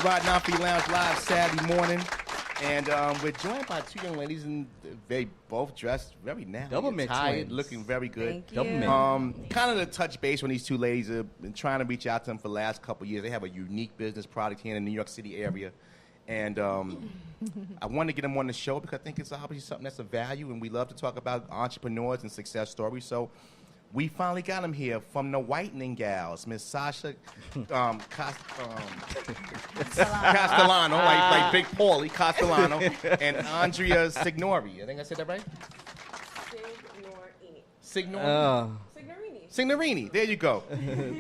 Rod Nafi Lounge live Saturday morning. And we're joined by two young ladies, and they both dressed very now. Double mint tired, twins. looking very good. Thank you. Double mint. Kind of to touch base on these two ladies. I've been trying to reach out to them for the last couple of years. They have a unique business product here in the New York City area. And I wanted to get them on the show because I think it's obviously something that's of value, and we love to talk about entrepreneurs and success stories. So we finally got them here from the Whitening Gals, Miss Sasha Castellano, like Big Paulie Castellano, and Andrea Signori. I think I said that right? Signorini. Signorini. There you go.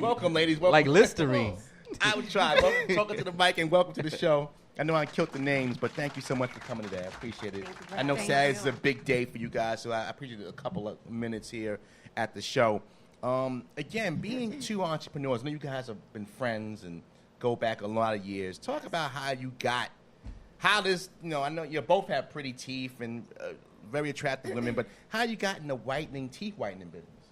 Welcome, ladies. Welcome. Like Listerine. I would try. Welcome, talking to the mic, and welcome to the show. I know I killed the names, but thank you so much for coming today. I appreciate it. I know Saturday is a big day for you guys, so I appreciate a couple of minutes here at the show. Again, being two entrepreneurs, I know you guys have been friends and go back a lot of years. Talk about how you got, how this, I know you both have pretty teeth and very attractive women, but how you got in the teeth whitening business?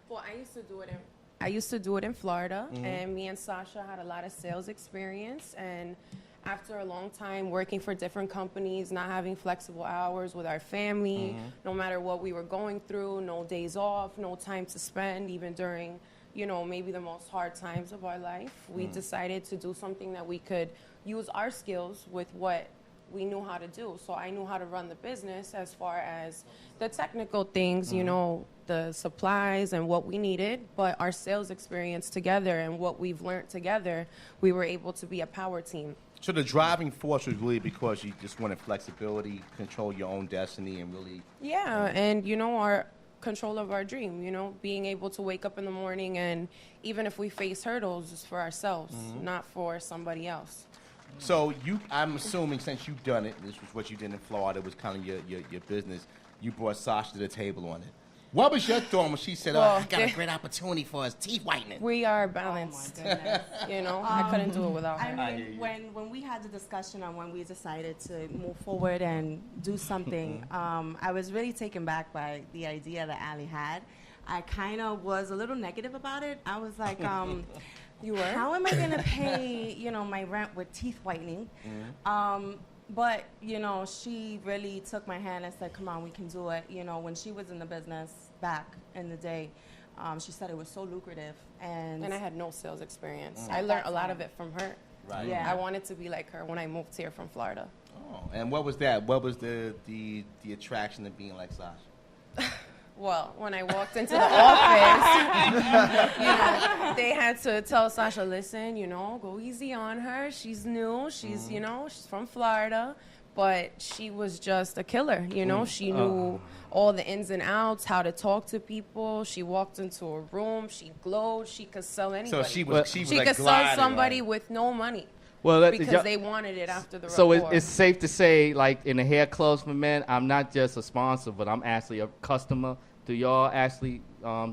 Well, I used to do it in Florida, and me and Sasha had a lot of sales experience, and after a long time working for different companies, not having flexible hours with our family, no matter what we were going through, no days off, no time to spend, even during, maybe the most hard times of our life, we decided to do something that we could use our skills with what we knew how to do. So I knew how to run the business as far as the technical things, the supplies and what we needed, but our sales experience together and what we've learned together, we were able to be a power team. So the driving force was really because you just wanted flexibility, control your own destiny, and really... Yeah, and, our control of our dream, being able to wake up in the morning, and even if we face hurdles, it's for ourselves, not for somebody else. So I'm assuming since you've done it, this was what you did in Florida, was kind of your business, you brought Sasha to the table on it. What was your thought when she said, I got a great opportunity for us teeth whitening? We are balanced. Oh, my goodness. I couldn't do it without her. I mean, when we had the discussion on when we decided to move forward and do something, I was really taken back by the idea that Ali had. I kind of was a little negative about it. I was like, you were? How am I going to pay, my rent with teeth whitening? But, she really took my hand and said, come on, we can do it. When she was in the business back in the day, she said it was so lucrative. And I had no sales experience. I learned a lot of it from her. Right. Yeah. I wanted to be like her when I moved here from Florida. Oh, and what was that? What was the attraction of being like Sasha? Well, when I walked into the office, they had to tell Sasha, listen, go easy on her. She's new. She's, she's from Florida. But she was just a killer, She knew all the ins and outs, how to talk to people. She walked into a room. She glowed. She could sell anybody. So she was she like could gliding, sell somebody right? with no money. Well, Because they wanted it after the So rapport. it's safe to say, like in the hair clubs for men, I'm not just a sponsor, but I'm actually a customer. Do y'all actually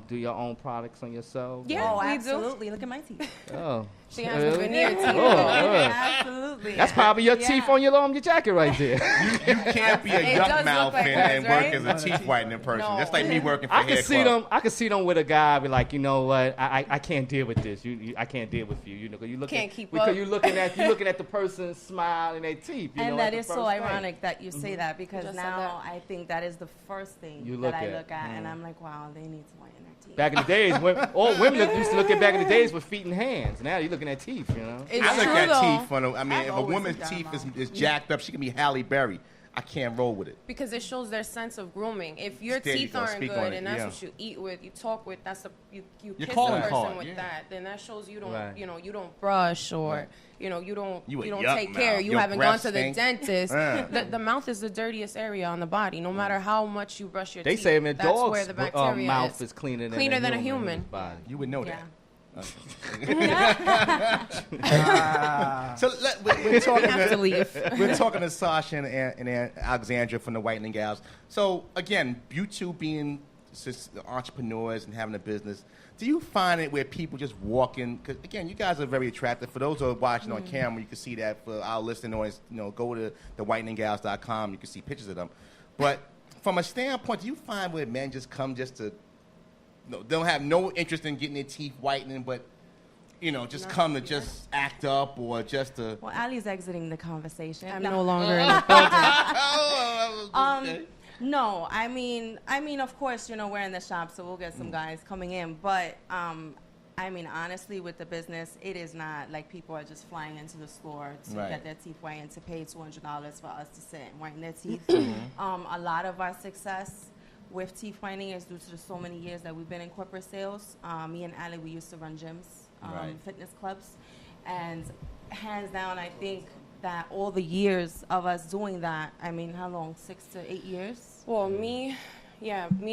do your own products on yourselves? Yeah, we absolutely. Look at my teeth. Oh. She has the veneer teeth. Absolutely. That's probably your teeth on your jacket right there. You can't be a It yuck does mouth look like and hers, right? work as a teeth whitening person. No. That's like me working for I Hair can see Club. them. I can see them with a guy be like, you know what? I can't deal with this. I can't deal with you. You look Can't keep because up. you're looking at the person's smile and their teeth. And that is so first thing. ironic that you say that because Just said now I think that is the first thing You that look I at. look at, and I'm like, wow, they need to whiten their teeth. Back in the days, all women used to look at back in the days with feet and hands. Now you're looking at teeth. It's I look true, at though. teeth for them. I mean, I've if a always woman's looked at teeth them is jacked up, she can be Halle Berry. I can't roll with it. Because it shows their sense of grooming. If your There you teeth go. aren't Speak good on it, and that's yeah. what you eat with, you talk with, you You're kiss the calling person card, with yeah. that, then that shows you don't, Right. you don't brush or, you don't You a don't yuck take care. mouth. You Your haven't gone breath to the stink. dentist. The mouth is the dirtiest area on the body. No matter how much you brush your They teeth, say a that's dog's where the bacteria mouth is. is cleaner Cleaner than a human human. body. You would know Yeah. that. So we're talking have to leave. We're talking to Sasha and Alexandra from the Whitening Gals. So again, you two being entrepreneurs and having a business, do you find it where people just walk in? Because again, you guys are very attractive. For those who are watching on camera, you can see that. For our listening audience, go to thewhiteninggals.com. You can see pictures of them. But from a standpoint, do you find where men just come just to, they don't have no interest in getting their teeth whitening, but just come to just act up or just to. Well, Allie's exiting the conversation. I'm no longer in the building. No, I mean, of course, we're in the shop, so we'll get some guys coming in. But, I mean, honestly, with the business, it is not like people are just flying into the store to get their teeth whitened, to pay $200 for us to sit and whiten their teeth. A lot of our success with teeth whitening is due to the so many years that we've been in corporate sales. Me and Ali, we used to run gyms, fitness clubs. And hands down, I think that all the years of us doing that, I mean, how long, 6 to 8 years? Well, me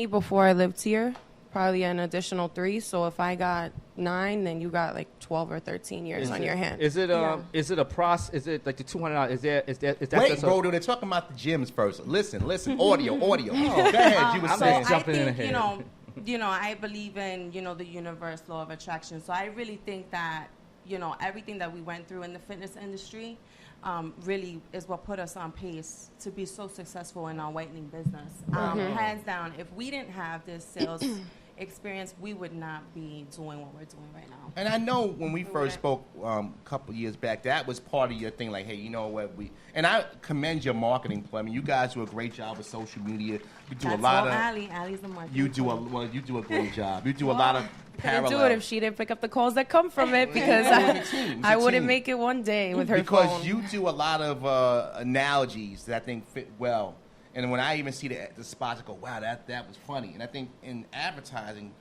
before I lived here, probably an additional 3. So if I got 9, then you got like 12 or 13 years on your hand. Is it a process? Is it like the $200? Is that Wait, bro, they're talking about the gyms first. Listen, audio. Go ahead, you were saying. jumping in I think, ahead. I believe in, the universe law of attraction. So I really think that, everything that we went through in the fitness industry really is what put us on pace to be so successful in our whitening business. Hands down, if we didn't have this sales experience, we would not be doing what we're doing right now. And I know when we first spoke a couple years back, that was part of your thing. Like, hey, you know what? And I commend your marketing plan. I mean, you guys do a great job with social media. You do That's a lot all of. Allie's the marketing. You do a great job. You do a lot of Couldn't parallel. do it if she didn't pick up the calls that come from it, because I wouldn't make it one day with her because phone. you do a lot of analogies that I think fit well. And when I even see the spots, I go, wow, that was funny. And I think in advertising,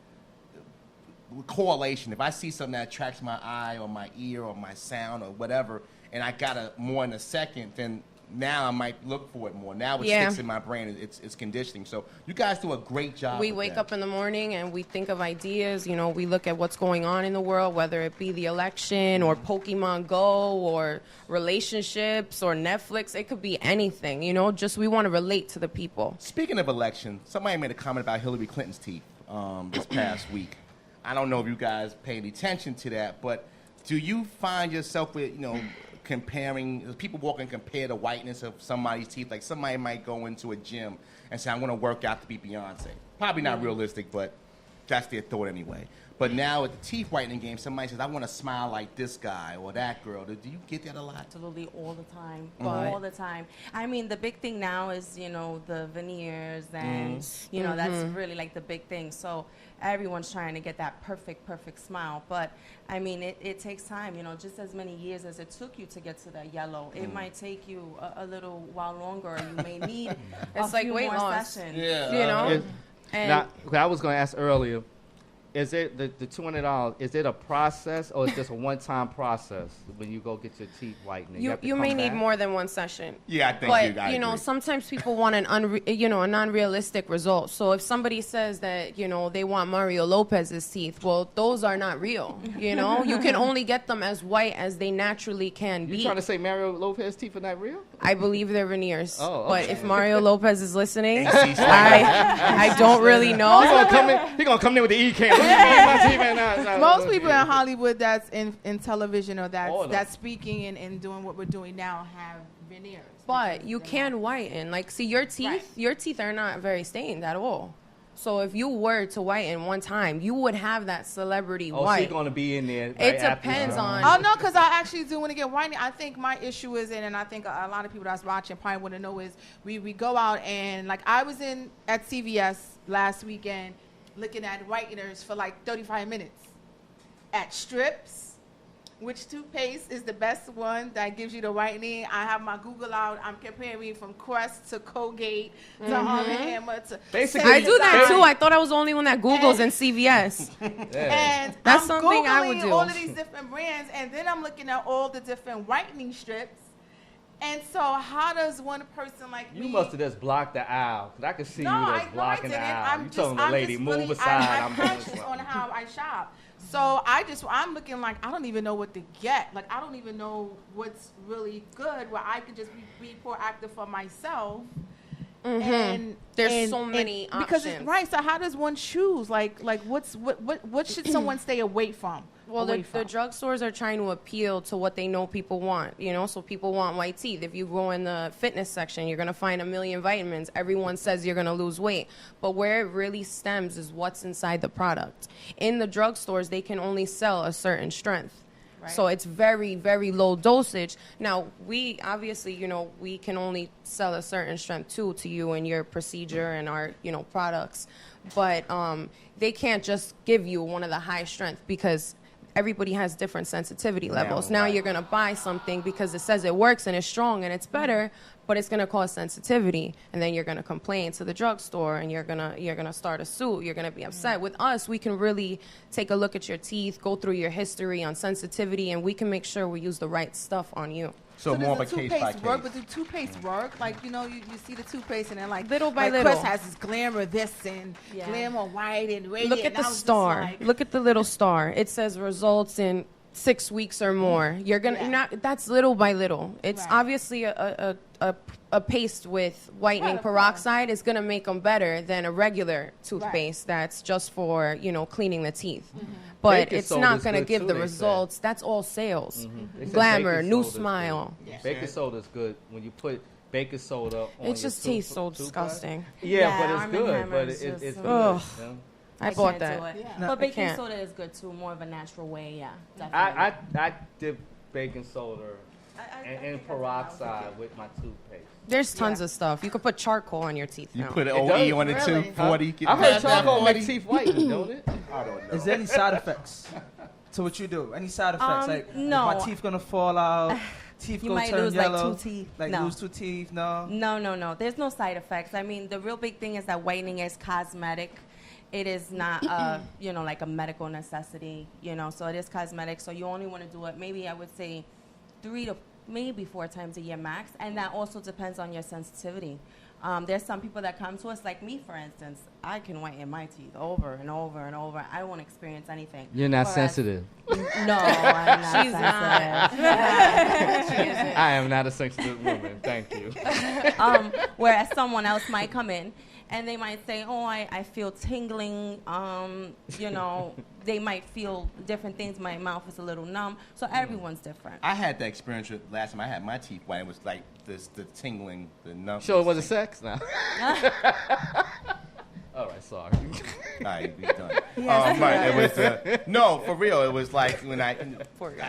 correlation, if I see something that attracts my eye or my ear or my sound or whatever, and I got it more in a second, then now I might look for it more. Now it sticks in my brain. It's conditioning. So you guys do a great job. We wake up in the morning and we think of ideas. We look at what's going on in the world, whether it be the election or Pokemon Go or relationships or Netflix. It could be anything, just we want to relate to the people. Speaking of election, somebody made a comment about Hillary Clinton's teeth this past week. I don't know if you guys pay any attention to that, but do you find yourself with, comparing, people walk and compare the whiteness of somebody's teeth? Like somebody might go into a gym and say, I'm going to work out to be Beyonce. Probably not realistic, but that's their thought anyway. But now at the teeth whitening game, somebody says, I want to smile like this guy or that girl. Do you get that a lot? Absolutely, all the time. All the time. I mean, the big thing now is, the veneers and, that's really like the big thing. So everyone's trying to get that perfect smile. But, I mean, it takes time, just as many years as it took you to get to that yellow. It might take you a little while longer. You may need a few weight more loss. sessions. Yeah. Now, I was going to ask earlier, is it the $200? Is it a process or is it just a one-time process when you go get your teeth whitening? You may need more than one session. Yeah, I think but you agree. Sometimes people want a non-realistic result. So if somebody says that they want Mario Lopez's teeth, well, those are not real. You can only get them as white as they naturally can be. You trying to say Mario Lopez's teeth are not real? I believe they're veneers. Oh, okay. But if Mario Lopez is listening, I don't really know. He gonna come in with the E-cam. Most people in Hollywood that's in television or that's speaking and doing what we're doing now have veneers. But you can whiten. Like, see, your teeth are not very stained at all. So if you were to whiten one time, you would have that celebrity white. Oh, she's going to be in there. It depends on. Oh, no, because I actually do want to get whitening. I think my issue is, and I think a lot of people that's watching probably want to know, is we go out and, like, I was at CVS last weekend looking at whiteners for like 35 minutes at Strips. Which toothpaste is the best one that gives you the whitening? I have my Google out. I'm comparing from Crest to Colgate to Arm & Hammer to. Basically, I do that too. I thought I was the only one that Googles in CVS. And that's I'm something Googling I would do. all of these different brands, and then I'm looking at all the different whitening strips. And so, how does one person like me? You must have just blocked the aisle, because I could see you just blocking the aisle. I'm You telling the lady, move aside. I'm conscious on how I shop. So I'm looking like I don't even know what to get. Like I don't even know what's really good. Where I could just be proactive for myself. And there's so many options. Because so how does one choose? Like what should someone stay away from? Well, the drugstores are trying to appeal to what they know people want, so people want white teeth. If you go in the fitness section, you're going to find a million vitamins. Everyone says you're going to lose weight. But where it really stems is what's inside the product. In the drugstores, they can only sell a certain strength. So it's very, very low dosage. Now, we obviously, we can only sell a certain strength to you and your procedure and our, products. But they can't just give you one of the high strength because everybody has different sensitivity levels. Now you're going to buy something because it says it works and it's strong and it's better, but it's going to cause sensitivity, and then you're going to complain to the drugstore and you're going to start a suit. You're going to be upset. With us, we can really take a look at your teeth, go through your history on sensitivity, and we can make sure we use the right stuff on you. So more of a case by case. But the toothpaste work? Like, you see the toothpaste and then like little by little. little. Chris has this glamour this and glamour white and radiant. Look at the star. Look at the little star. It says results in 6 weeks or more. You're not. That's little by little. It's obviously a paste with whitening peroxide is gonna make them better than a regular toothpaste that's just for cleaning the teeth. But Baking it's soda not is gonna good give too, the they results. That's all sales. They said Glamour, baking new soda's smile. good. Baking soda is good when you put baking soda on It just tastes so disgusting. Yeah, but Arm it's & good. Hammer But is it's just- good. Ugh. you know? I bought can't that. do it. Yeah. But baking can't. soda is good too, more of a natural way. Yeah, definitely. I dip baking soda I and think that's peroxide with my toothpaste. There's tons of stuff. You could put charcoal on your teeth You now. put It OE does, on it really? too. 40. I heard That charcoal 40? make teeth whiten, don't it? I don't know. Is there any side effects to what you do? Any side effects? Like, no. is my teeth gonna fall out? Teeth You go might turn lose yellow? like 2 teeth. Like No. lose 2 teeth? No. No. There's no side effects. I mean, the real big thing is that whitening is cosmetic. It is not, like a medical necessity, so it is cosmetic. So you only want to do it, maybe I would say 3 to maybe 4 times a year max. And that also depends on your sensitivity. There's some people that come to us, like me, for instance. I can whiten my teeth over and over and over. I won't experience anything. You're not Whereas- sensitive. No, I'm not She's not. sensitive. I am not a sensitive woman. Thank you. Whereas someone else might come in and they might say, oh, I feel tingling, they might feel different things. My mouth is a little numb. So everyone's different. I had that experience with last time I had my teeth white. It was like the tingling, the numbness. Sure, it wasn't sex now. All right, sorry. All right, we done. Right, it was no, for real. It was like when an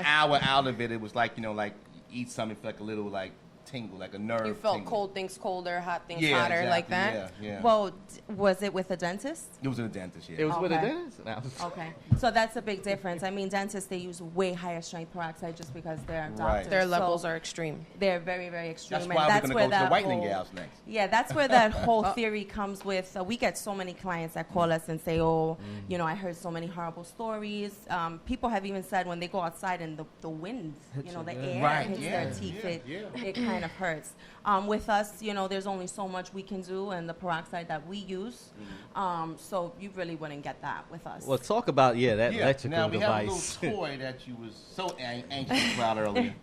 hour out of it, it was like like eat something for like a little like tingle, like a nerve. You felt tingle. cold things colder, hot things Yeah, hotter, like exactly, that. Yeah. Well, was it with a dentist? It was in a dentist. Yeah. It was with a Okay. dentist? No. Okay. So that's a big difference. I mean, dentists, they use way higher strength peroxide just because they're Right. doctors. Their So levels are extreme. they're very, very extreme. That's and why we're that's gonna where go to the that whitening whole- gals next. Yeah, that's where that whole theory comes with. We get so many clients that call us and say, oh, I heard so many horrible stories. People have even said when they go outside and the wind, the air Right, hits yeah, their teeth, yeah. it kind of hurts. With us, there's only so much we can do and the peroxide that we use. So you really wouldn't get that with us. Well, talk about, that electrical Now we have a device. little toy that you was so anxious about earlier.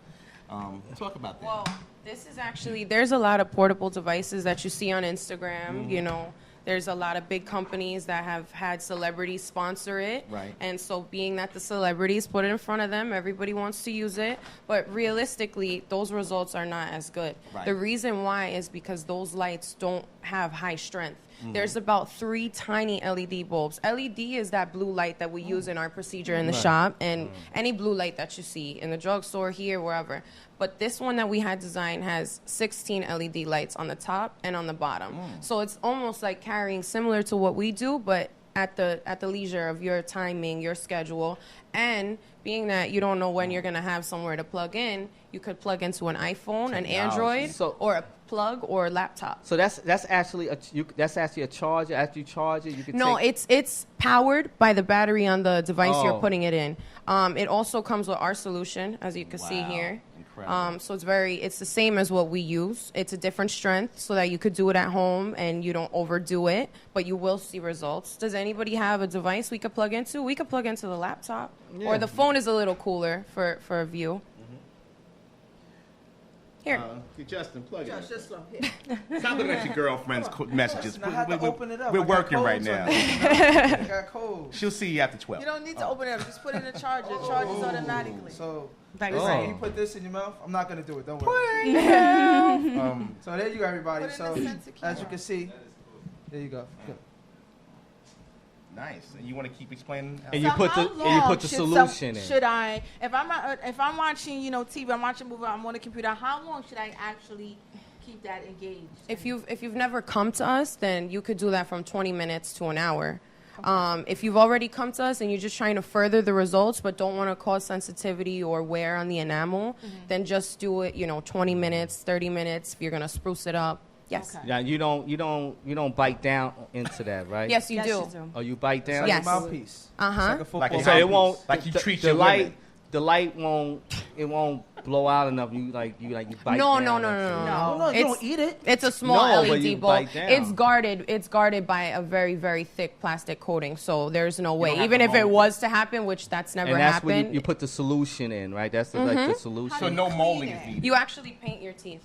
Talk about that. Well, this is actually, there's a lot of portable devices that you see on Instagram, There's a lot of big companies that have had celebrities sponsor it. Right. And so being that the celebrities put it in front of them, everybody wants to use it. But realistically, those results are not as good. Right. The reason why is because those lights don't have high strength. There's about 3 tiny LED bulbs. LED is that blue light that we use in our procedure in the shop and any blue light that you see in the drugstore, here, wherever. But this one that we had designed has 16 LED lights on the top and on the bottom. So it's almost like carrying similar to what we do, but at the leisure of your timing, your schedule. And being that you don't know when you're going to have somewhere to plug in, you could plug into an iPhone, an Android, or a plug or a laptop. So that's actually a charger. After you charge it, you can No, take... it's powered by the battery on the device you're Oh. putting it in. It also comes with our solution, as you can see Wow. here. Incredible. So it's the same as what we use. It's a different strength so that you could do it at home and you don't overdo it, but you will see results. Does anybody have a device we could plug into? We could plug into the laptop. Or the phone is a little cooler for a view. Here. Justin, plug it in. Just slow. Here. Stop looking at your girlfriend's messages. I had to open it up. We're I got working right codes now. on it. I got codes. She'll see you after 12. You don't need to open it up. Just put it in the charger. It charges automatically. So, Very listen, right. you put this in your mouth. I'm not gonna do it. Don't worry. So there you go, everybody. Put it in So the sensor as key. you can see, there you go. Good. Nice. And you want to keep explaining? How And you put how the- and you long put the should solution in. Should I, if I'm watching, TV, I'm watching a movie, I'm on the computer, how long should I actually keep that engaged? If you've never come to us, then you could do that from 20 minutes to an hour. If you've already come to us and you're just trying to further the results but don't want to cause sensitivity or wear on the enamel, then just do it, 20 minutes, 30 minutes if you're going to spruce it up. Yes. Okay. Yeah, you don't bite down into that, right? Yes, you Yes, do. you do. Oh, you bite down. Like Yes. a mouthpiece. Uh-huh. It's like a football Like a So it mouthpiece. won't Like you treat the your light. women. The light won't blow out enough. You bite No, down. no. No, you don't eat it. It's a small No, but LED you bulb. bite down. It's guarded by a very, very thick plastic coating, so there's no way. don't have Even to if it mold it. was to happen, which that's never And that's where happened, you put the solution in, right? That's like the solution. So no molding is needed. you actually paint your teeth.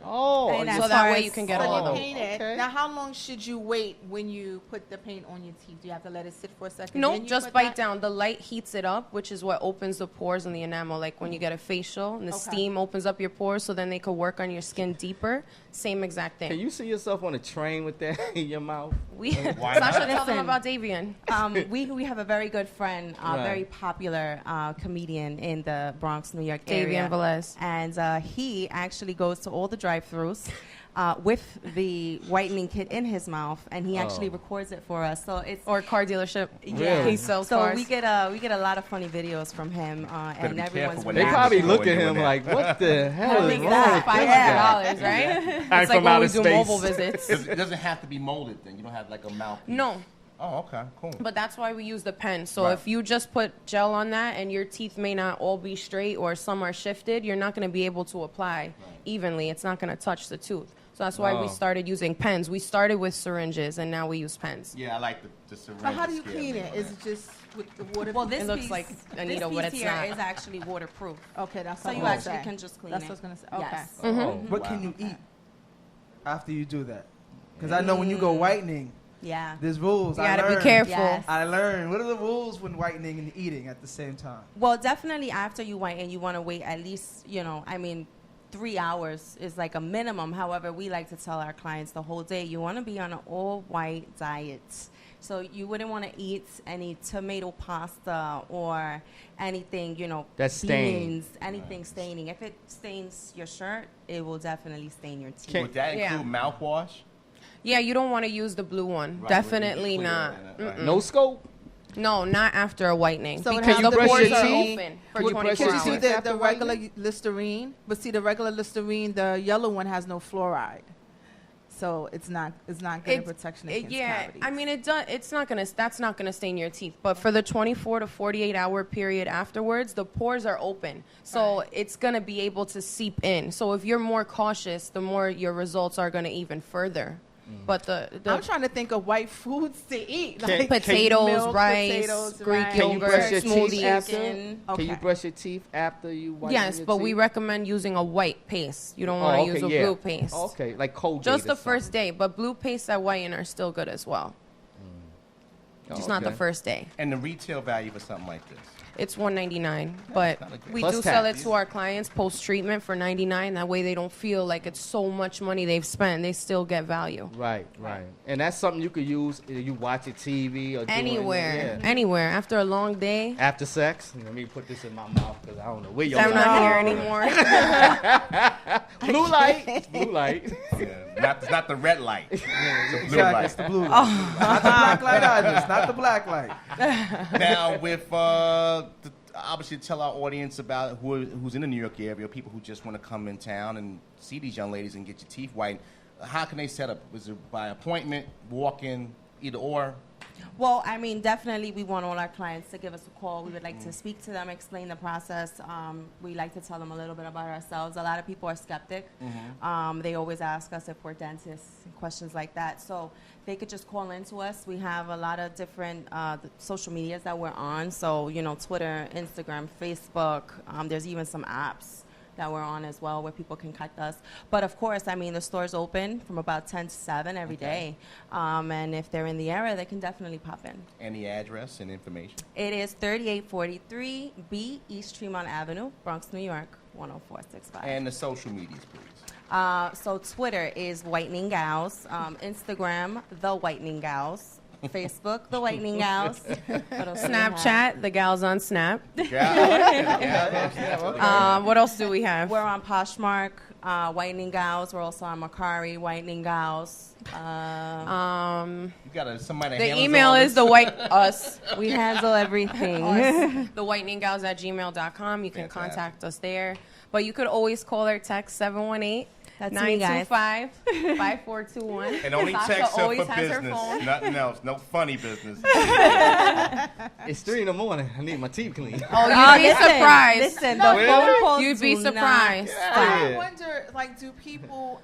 Oh, And you- as So that far way as- you can get So all you of them. paint it. Okay. Now, how long should you wait when you put the paint on your teeth? Do you have to let it sit for a second? No, then you just put bite that? down. The light heats it up, which is what opens the pores in the enamel. Like when you get a facial and the Okay. steam opens up your pores, so then they could work on your skin deeper. Same exact can thing. you see yourself on a train with that in your mouth? We Why not? Sasha, tell them Listen. about Davian. We have a very good friend, Right. very popular comedian in the Bronx, New York Davian area. Velez. And he actually goes to all the drive-thrus with the whitening kit in his mouth, and he actually Oh. records it for us. So it's Or car dealership. Really? He sells so cars. we get a lot of funny videos from him, and be everyone's careful when They Yeah. probably Yeah. look at Doing him that. like, what the hell is think wrong that- with this $500, guy? right? I'm It's like from when outer we do space. mobile visits. It doesn't have to be molded then. You don't have like a mouth. No, Oh, okay, cool. but that's why we use the pen. So Right. if you just put gel on that and your teeth may not all be straight or some are shifted, you're not going to be able to apply evenly. It's not going to touch the tooth. So that's why we Oh. started using pens. We started with syringes and now we use pens. Yeah, I like the syringe. So how do you scare clean me it? on Is that. it just with the water? well, this It looks piece, like a this needle, piece but it's here not. is actually waterproof. Okay, that's So what you I was actually saying. can just clean That's it. what I was gonna say. Okay. Yes. Mm-hmm. Oh, What Wow. can you eat after you do that? Because I know when you go whitening, Yeah. there's rules. You I got to be learned. careful. Yes. I learned. What are the rules when whitening and eating at the same time? Well, definitely after you whiten, you want to wait at least, 3 hours is like a minimum. However, we like to tell our clients the whole day, you want to be on an all-white diet. So you wouldn't want to eat any tomato pasta or anything, That's stained. beans, anything staining. If it stains your shirt, it will definitely stain your teeth. Would that Yeah. include mouthwash? Yeah, you don't want to use the blue one. Right, Definitely clear not. it, right. No scope? No, not after a whitening. So it because has the to be pores are clean. open for Can you 24 brush your Can you hours. see teeth the after regular Listerine? But see, the regular Listerine, the yellow one has no fluoride, so it's not good protection against cavities. I mean, it does. It's not gonna. That's not gonna stain your teeth. But for the 24 to 48 hour period afterwards, the pores are open, so it's gonna be able to seep in. So if you're more cautious, the more your results are gonna even further. But the I'm trying to think of white foods to eat, Can- like potatoes, milk, rice, potatoes, Greek right. Can you yogurt, brush your teeth smoothies. after? Chicken. Can you Okay. brush your teeth after you whiten Yes, your but teeth? we recommend using a white paste. You don't want to okay, use a yeah. blue paste. Okay, like Colgate Just or the first something. day, but blue paste that whiten are still good as well. Just not the Okay. first day. And the retail value for something like this? It's $199, but not a great- we Plus do sell it tax. to our clients post treatment for $99. That way, they don't feel like it's so much money they've spent. They still get value. Right. And that's something you could use if you watch a TV or doing- Anywhere, yeah. anywhere. After a long day, After sex. Let me put this in my mouth because I don't know where your I'm not mouth here is. anymore. Blue light. Blue light. Yeah, it's not the red light. It's the blue Exactly, light. it's the blue light. Not the black light either. Not the black light. Now, with obviously tell our audience about who's in the New York area, people who just want to come in town and see these young ladies and get your teeth whitened. How can they set up? Is it by appointment, walk-in, either or? Well, I mean, definitely we want all our clients to give us a call. We would like to speak to them, explain the process. We like to tell them a little bit about ourselves. A lot of people are skeptic. They always ask us if we're dentists, questions like that. So they could just call in to us. We have a lot of different social medias that we're on. So, Twitter, Instagram, Facebook. There's even some apps that we're on as well where people can contact us. But of course, I mean, the store's open from about 10 to 7 every day. And if they're in the area, they can definitely pop in. Any address and information? It is 3843 B East Tremont Avenue, Bronx, New York, 10465. And the social medias, please. So Twitter is Whitening Gals. Instagram, The Whitening Gals. Facebook, The Whitening Gals. What else do we have? Snapchat, the gals on Snap. Yeah. What else do we have? We're on Poshmark, Whitening Gals. We're also on Macari, Whitening Gals. You got somebody. The handles email all is this? the white us. We handle everything. The whiteninggals@gmail.com. You can Fantastic. contact us there. But you could always call or text 718 That's me, guys. 925-5421. And only Sasha text her always for has her business. phone. Nothing else. No funny business. It's 3 in the morning. I need my teeth clean. Oh, you'd be surprised. Listen, No, the phone calls You'd be do not surprised. stop. I wonder, like, do people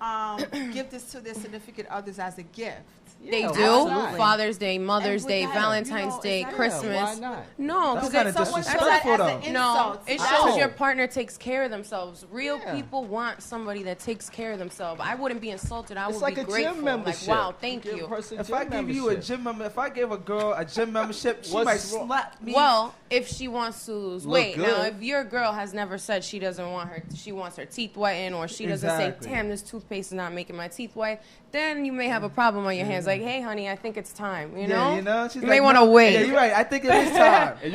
give this to their significant others as a gift? They Yeah, do. why not? Father's Day, Mother's And with Day, that, Valentine's is Day, that- Christmas. Yeah, why not? No, That's because kinda Someone said disrespectful, that as an though. no, insult. it No. shows your partner takes care of themselves. Real Yeah. people want somebody that takes care of themselves. I wouldn't be insulted. I It's would like be a grateful. gym membership. Like, wow, thank Give a you. person If gym I give you a membership. gym member, if I give a girl a gym membership, she What's might wrong? slap me. Well, if she wants to lose Look weight. Now, good. if your girl has never said she doesn't want she wants her teeth whitened, or she doesn't Exactly. say, damn, this toothpaste is not making my teeth white, then you may have a problem on your hands. Like, hey, honey, I think it's time. You know? Yeah, you know, she's You like, may wanna "No." wait. Yeah, you're right. I think it is time. And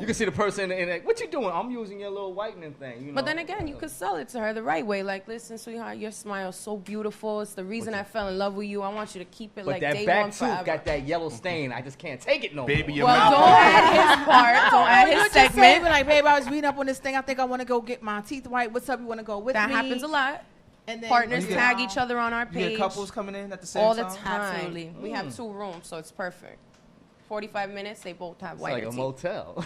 you can see the person in it. What you doing? I'm using your little whitening thing. You know? But then again, you could sell it to her the right way. Like, listen, sweetheart, your smile's so beautiful. It's the reason I fell in love with you. I want you to keep it But like that day back one tooth forever. got that yellow stain. I just can't take it no Baby, more. your Well, mouth. don't add his part. Don't add You his just say, segment. like, babe, I was reading up on this thing. I think I want to go get my teeth white. What's up? You want to go with That me? happens a lot. And then, Partners you get- tag each other on our You page get couples coming in at the same all the time. time. Absolutely. We have 2 rooms, so it's perfect. 45 minutes, they both have It's white like a teeth. motel.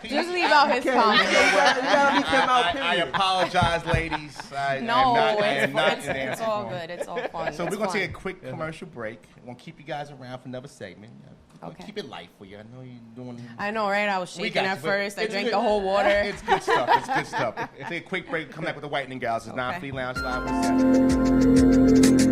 Just leave out his You comment. gotta leave him out, I period. apologize, ladies. I No, am not it's in answer all form. good. It's all fun. So It's we're gonna fun. take a quick commercial break. We're gonna keep you guys around for another segment. We'll Okay. Keep it light for you. I know you're doing. I know, right? I was We shaking got at you, but first. I it's drank good. the whole water. It's good stuff. It's good stuff. Take a quick break. Come back with the Whitening Gals. It's Okay. 9 Free Lounge Live with Seth.